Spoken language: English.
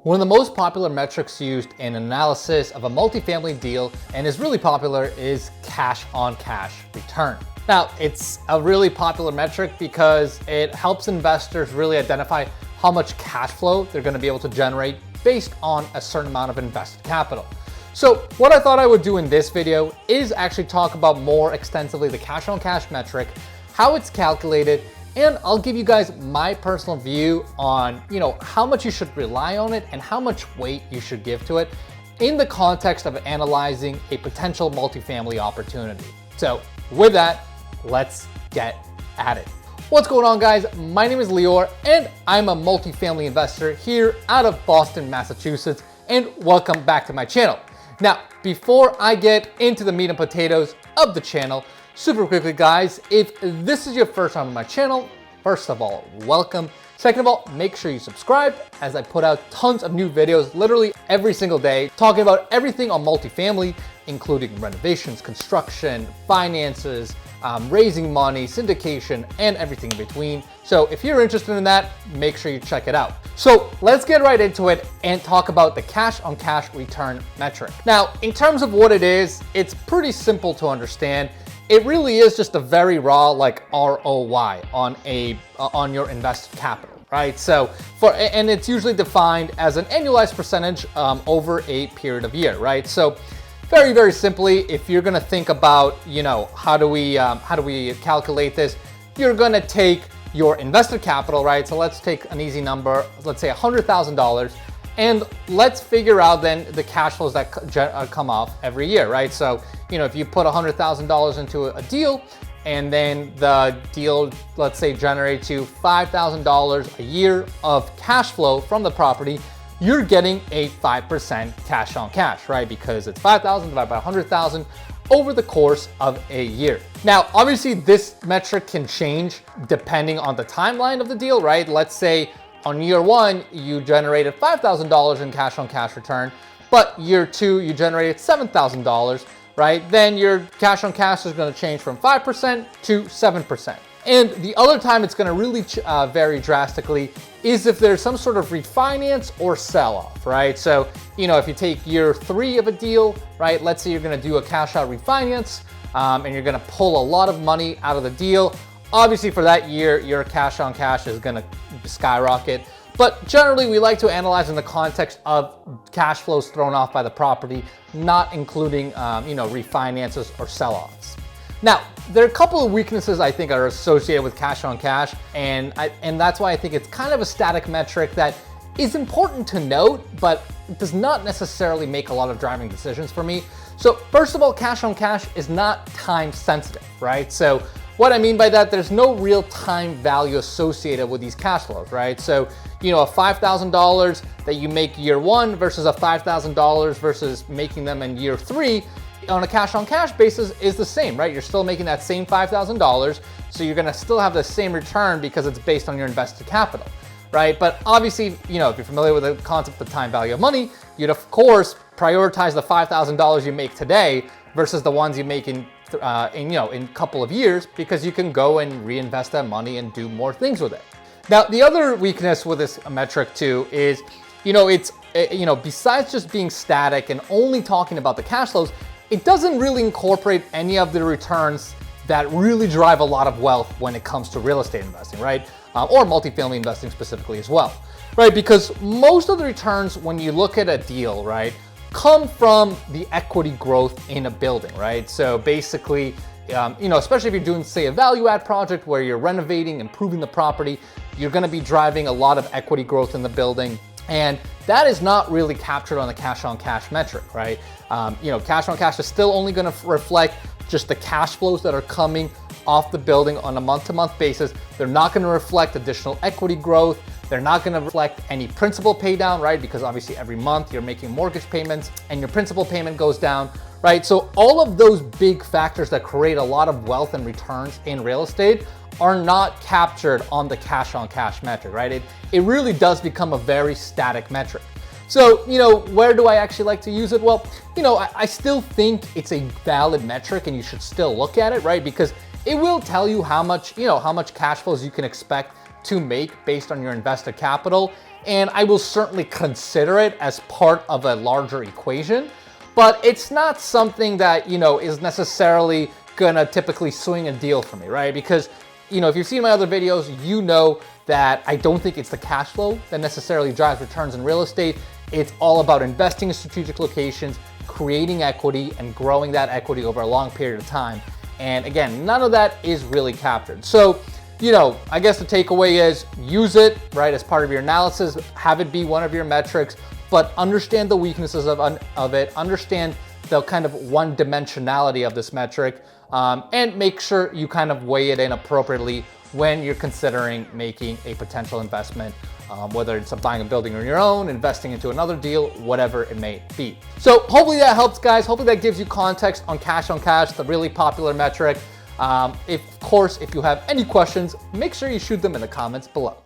One of the most popular metrics used in analysis of a multifamily deal and is really popular is cash on cash return. Now, it's a really popular metric because it helps investors really identify how much cash flow they're going to be able to generate based on a certain amount of invested capital. So what I thought I would do in this video is actually talk about more extensively the cash on cash metric, how it's calculated, and I'll give you guys my personal view on, how much you should rely on it and how much weight you should give to it in the context of analyzing a potential multifamily opportunity. So with that, let's get at it. What's going on, guys? My name is Lior and I'm a multifamily investor here out of Boston, Massachusetts, and welcome back to my channel. Now, before I get into the meat and potatoes of the channel, super quickly, guys, if this is your first time on my channel, first of all, welcome. Second of all, make sure you subscribe as I put out tons of new videos literally every single day, talking about everything on multifamily, including renovations, construction, finances, raising money, syndication, and everything in between. So if you're interested in that, make sure you check it out. So let's get right into it and talk about the cash on cash return metric. Now, in terms of what it is, it's pretty simple to understand. It really is just a very raw ROI on your invested capital, right? So and it's usually defined as an annualized percentage over a period of year, right? So very, very simply, if you're gonna think about, how do we calculate this? You're gonna take your invested capital, right? So let's take an easy number, let's say $100,000, and let's figure out then the cash flows that come off every year, right? So, if you put $100,000 into a deal and then the deal, let's say, generates you $5,000 a year of cash flow from the property, you're getting a 5% cash on cash, right? Because it's 5,000 divided by 100,000 over the course of a year. Now, obviously this metric can change depending on the timeline of the deal, right? Let's say on year one, you generated $5,000 in cash on cash return, but year two, you generated $7,000, right? Then your cash on cash is gonna change from 5% to 7%. And the other time it's gonna really vary drastically is if there's some sort of refinance or sell-off, right? So, if you take year three of a deal, right? Let's say you're gonna do a cash out refinance and you're gonna pull a lot of money out of the deal. Obviously for that year, your cash on cash is gonna skyrocket. But generally we like to analyze in the context of cash flows thrown off by the property, not including, refinances or sell-offs. Now, there are a couple of weaknesses I think are associated with cash on cash, and that's why I think it's kind of a static metric that is important to note, but does not necessarily make a lot of driving decisions for me. So first of all, cash on cash is not time sensitive, right? So what I mean by that, there's no real time value associated with these cash flows, right? So, a $5,000 that you make year one versus a $5,000 versus making them in year three, on a cash on cash basis is the same, right? You're still making that same $5,000, so you're gonna still have the same return because it's based on your invested capital, right? But obviously, if you're familiar with the concept of time value of money, you'd of course prioritize the $5,000 you make today versus the ones you make in a couple of years, because you can go and reinvest that money and do more things with it. Now, the other weakness with this metric too is, besides just being static and only talking about the cash flows, it doesn't really incorporate any of the returns that really drive a lot of wealth when it comes to real estate investing, right? Or multifamily investing specifically as well, right? Because most of the returns when you look at a deal, right, come from the equity growth in a building, right? So basically, especially if you're doing, say, a value add project where you're renovating, improving the property, you're gonna be driving a lot of equity growth in the building. And that is not really captured on the cash on cash metric, right? Cash on cash is still only gonna reflect just the cash flows that are coming off the building on a month-to-month basis. They're not gonna reflect additional equity growth. They're not gonna reflect any principal pay down, right? Because obviously every month you're making mortgage payments and your principal payment goes down, right? So all of those big factors that create a lot of wealth and returns in real estate are not captured on the cash on cash metric, right? It really does become a very static metric. So, where do I actually like to use it? Well, I still think it's a valid metric and you should still look at it, right? Because it will tell you how much cash flows you can expect to make based on your invested capital. and I will certainly consider it as part of a larger equation, but it's not something that, is necessarily gonna typically swing a deal for me, right? Because, if you've seen my other videos, you know that I don't think it's the cash flow that necessarily drives returns in real estate. It's all about investing in strategic locations, creating equity, and growing that equity over a long period of time. And again, none of that is really captured. So, I guess the takeaway is use it, right, as part of your analysis, have it be one of your metrics, but understand the weaknesses of it, understand the kind of one-dimensionality of this metric, and make sure you kind of weigh it in appropriately when you're considering making a potential investment, whether it's buying a building on your own, investing into another deal, whatever it may be. So hopefully that helps, guys. Hopefully that gives you context on cash, the really popular metric. Of course, if you have any questions, make sure you shoot them in the comments below.